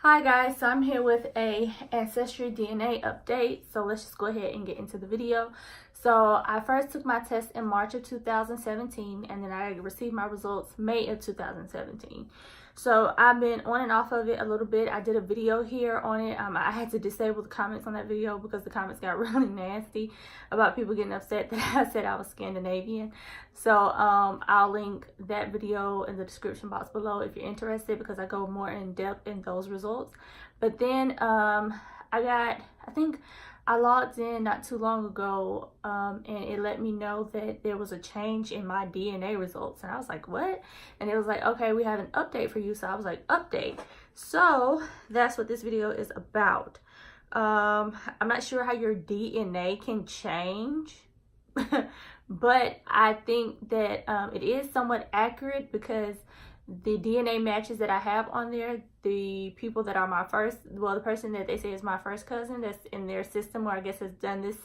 Hi guys, so I'm here with a ancestry DNA update. So let's just go ahead and get into the video. So I first took my test in March of 2017 and then I received my results May of 2017. So I've been on and off of it a little bit. I did a video here on it. I had to disable the comments on that video because the comments got really nasty about people getting upset that I said I was Scandinavian. So I'll link that video in the description box below if you're interested, because I go more in depth in those results. But then I think I logged in not too long ago and it let me know that there was a change in my DNA results, and I was like, what? And it was like, okay, we have an update for you. So I was like, update. So that's what this video is about. I'm not sure how your DNA can change but I think that it is somewhat accurate, because the DNA matches that I have on there, the people that are my first, well, the person that they say is my first cousin that's in their system, or I guess has done this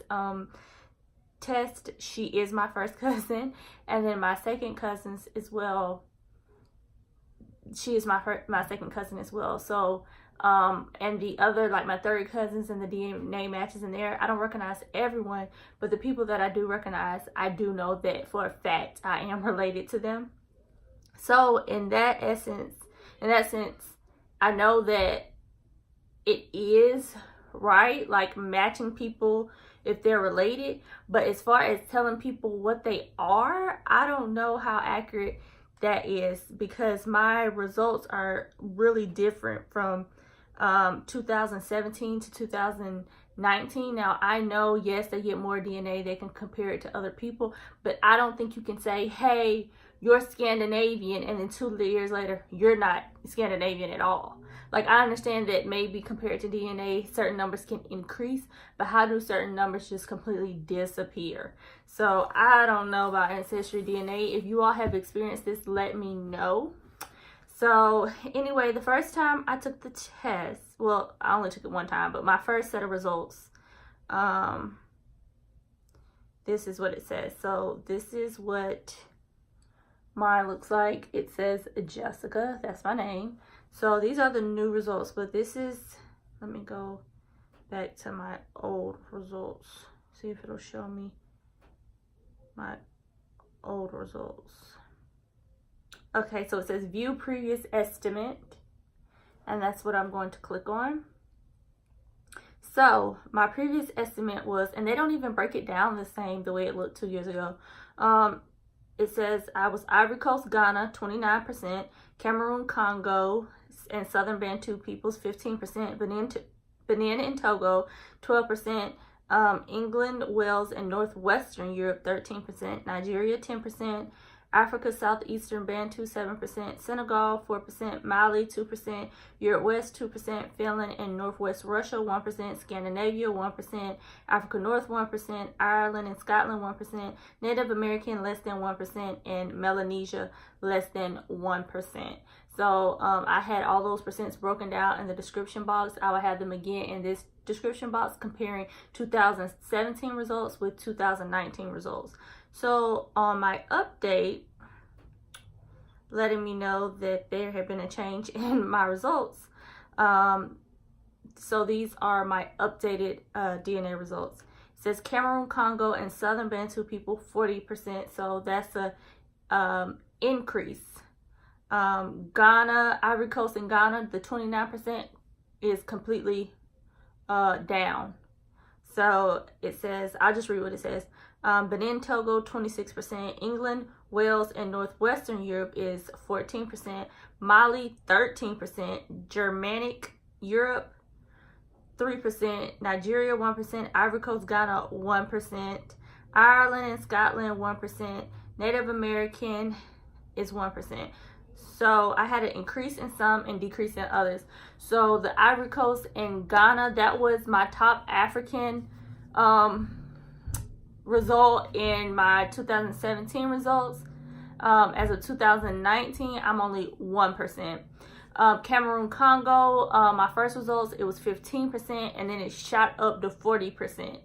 test, she is my first cousin. And then my second cousins as well, she is my second cousin as well. So and the other, like my third cousins and the DNA matches in there, I don't recognize everyone, but the people that I do recognize, I do know that for a fact I am related to them. So in that sense, I know that it is right, like matching people if they're related. But as far as telling people what they are, I don't know how accurate that is, because my results are really different from 2017 to 2019. Now I know, yes, they get more DNA, they can compare it to other people, but I don't think you can say, hey, you're Scandinavian, and then 2 years later you're not Scandinavian at all. Like, I understand that maybe compared to DNA certain numbers can increase, but how do certain numbers just completely disappear? So I don't know about ancestry DNA. If you all have experienced this, let me know. So anyway, the first time I took the test, well, I only took it one time, but my first set of results, this is what it says. So this is what mine looks like. It says Jessica, that's my name. So these are the new results, but this is, let me go back to my old results, see if it'll show me my old results. Okay, so it says view previous estimate, and that's what I'm going to click on. So my previous estimate was, and they don't even break it down the same the way it looked 2 years ago. It says I was Ivory Coast, Ghana, 29%, Cameroon, Congo, and Southern Bantu peoples, 15%, Benin and Togo, 12%, England, Wales, and Northwestern Europe, 13%, Nigeria, 10%, Africa, Southeastern Bantu, 7%, Senegal, 4%, Mali, 2%, Europe West, 2%, Finland and Northwest Russia, 1%, Scandinavia, 1%, Africa North, 1%, Ireland and Scotland, 1%, Native American, less than 1%, and Melanesia, less than 1%. So I had all those percents broken down in the description box. I will have them again in this description box, comparing 2017 results with 2019 results. So on my update, letting me know that there had been a change in my results. So these are my updated DNA results. It says Cameroon, Congo, and Southern Bantu people, 40%. So that's a increase. Ghana, Ivory Coast, and Ghana, the 29% is completely down. So it says, I'll just read what it says. Benin, Togo, 26%. England, Wales, and Northwestern Europe is 14%. Mali, 13%. Germanic Europe, 3%. Nigeria, 1%. Ivory Coast, Ghana, 1%. Ireland and Scotland, 1%. Native American is 1%. So I had an increase in some and decrease in others. So the Ivory Coast and Ghana, that was my top African result in my 2017 results. As of 2019, I'm only 1%. Cameroon, Congo, my first results, it was 15%, and then it shot up to 40%.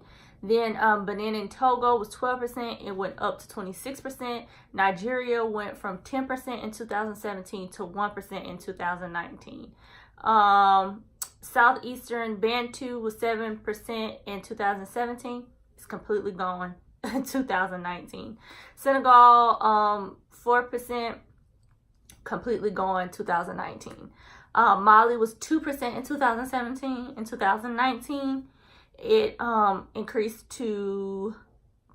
Then Benin and Togo was 12%. It went up to 26%. Nigeria went from 10% in 2017 to 1% in 2019. Southeastern Bantu was 7% in 2017. It's completely gone in 2019. Senegal, 4%, completely gone 2019. Mali was 2% in 2017. In 2019, it increased to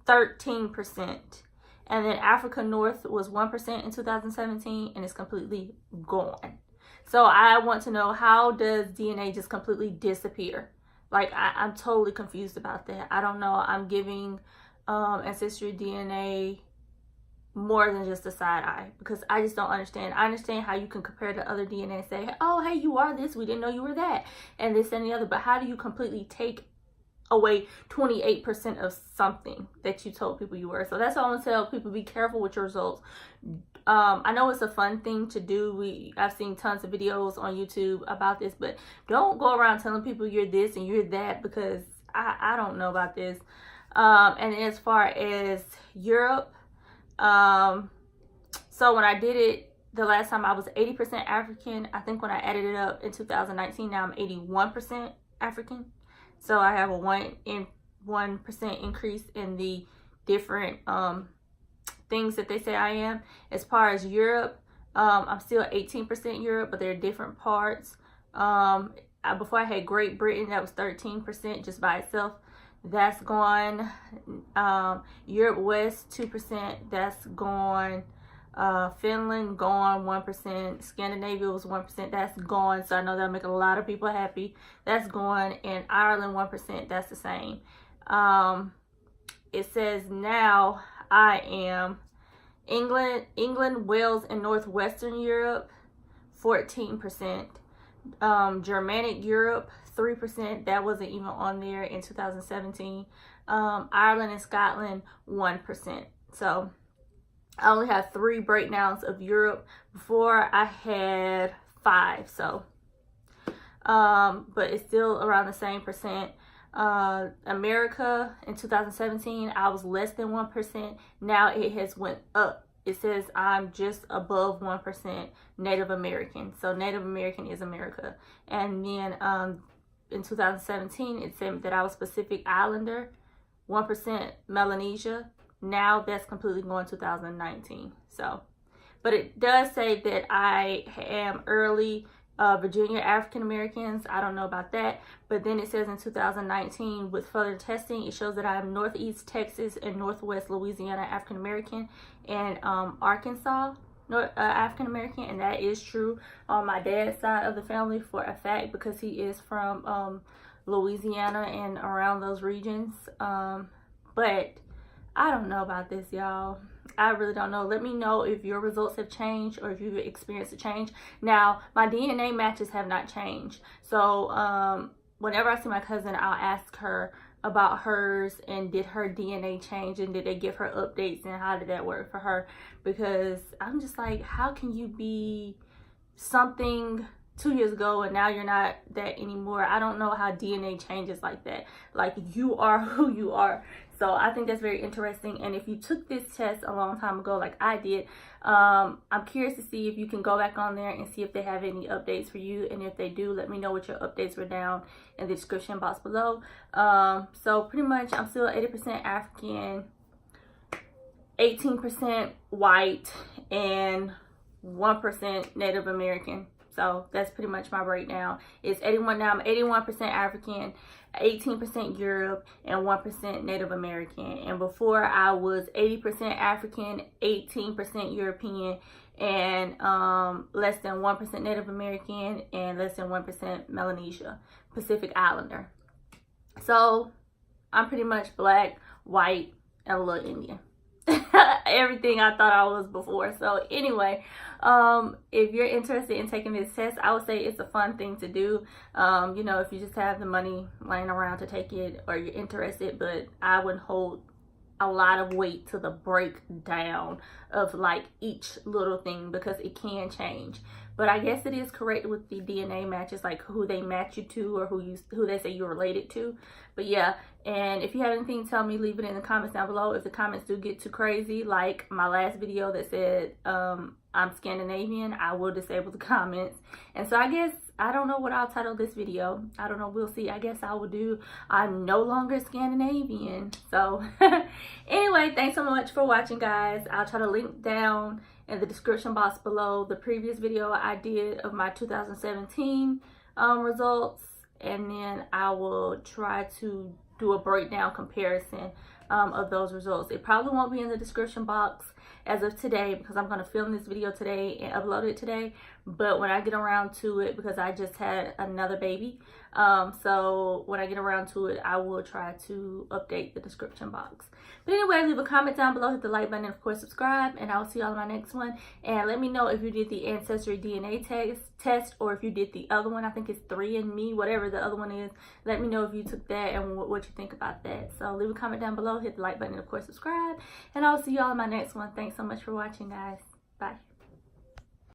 13%. And then Africa North was 1% in 2017, and it's completely gone. So I want to know, how does DNA just completely disappear? Like, I'm totally confused about that. I don't know. I'm giving Ancestry DNA more than just a side eye, because I just don't understand. I understand how you can compare to other DNA and say, oh, hey, you are this, we didn't know you were that, and this and the other. But how do you completely take away 28% of something that you told people you were? So that's why I want to tell people, be careful with your results. I know it's a fun thing to do. I've seen tons of videos on YouTube about this, but don't go around telling people you're this and you're that, because I don't know about this. And as far as Europe, so when I did it the last time, I was 80% African. I think when I added it up in 2019, now I'm 81% African. So I have a 1% increase in the different things that they say I am. As far as Europe, I'm still 18% Europe, but there are different parts. Before I had Great Britain, that was 13% just by itself. That's gone. Europe West, 2%. That's gone. Finland, gone, 1%. Scandinavia was 1%. That's gone. So I know that'll make a lot of people happy. That's gone. And Ireland, 1%. That's the same. It says now I am England, Wales, and Northwestern Europe, 14%. Germanic Europe, 3%. That wasn't even on there in 2017. Ireland and Scotland, 1%. So I only have 3 breakdowns of Europe. Before I had 5. So but it's still around the same percent. America in 2017, I was less than 1%. Now it has went up. It says I'm just above 1% Native American. So Native American is America. And then in 2017, it said that I was Pacific Islander, 1% Melanesia. Now that's completely going 2019. So, but it does say that I am early Virginia African Americans. I don't know about that. But then it says in 2019, with further testing, it shows that I am Northeast Texas and Northwest Louisiana African American, and Arkansas African American. And that is true on my dad's side of the family for a fact, because he is from Louisiana and around those regions. But I don't know about this, y'all. I really don't know. Let me know if your results have changed or if you've experienced a change. Now, my DNA matches have not changed. So whenever I see my cousin, I'll ask her about hers and did her DNA change and did they give her updates and how did that work for her? Because I'm just like, how can you be something 2 years ago and now you're not that anymore? I don't know how DNA changes like that. Like, you are who you are. So I think that's very interesting. And if you took this test a long time ago, like I did, I'm curious to see if you can go back on there and see if they have any updates for you. And if they do, let me know what your updates were down in the description box below. So pretty much I'm still 80% African, 18% white, and 1% Native American. So that's pretty much my breakdown. It's 81 now. I'm 81% African, 18% Europe, and 1% Native American. And before I was 80% African, 18% European, and less than 1% Native American, and less than 1% Melanesia, Pacific Islander. So I'm pretty much black, white, and a little Indian. Everything I thought I was before. So anyway, if you're interested in taking this test, I would say it's a fun thing to do. You know, if you just have the money laying around to take it, or you're interested, but I wouldn't hold a lot of weight to the breakdown of like each little thing, because it can change. But I guess it is correct with the DNA matches, like who they match you to or who they say you're related to. But yeah, and if you have anything, tell me, leave it in the comments down below. If the comments do get too crazy, like my last video that said I'm Scandinavian, I will disable the comments. And so I guess I don't know what I'll title this video. I don't know, we'll see. I guess I will do I'm no longer Scandinavian. So anyway, thanks so much for watching, guys. I'll try to link down in the description box below the previous video I did of my 2017 results, and then I will try to do a breakdown comparison of those results. It probably won't be in the description box as of today because I'm going to film this video today and upload it today, but when I get around to it, because I just had another baby, so when I get around to it, I will try to update the description box. But anyway, leave a comment down below, hit the like button, and of course subscribe, and I will see y'all in my next one. And let me know if you did the ancestry DNA test or if you did the other one. I think it's 3andMe, whatever the other one is. Let me know if you took that and what you think about that. So leave a comment down below, hit the like button, and of course subscribe, and I'll see y'all in my next one. Thanks so much for watching, guys. Bye.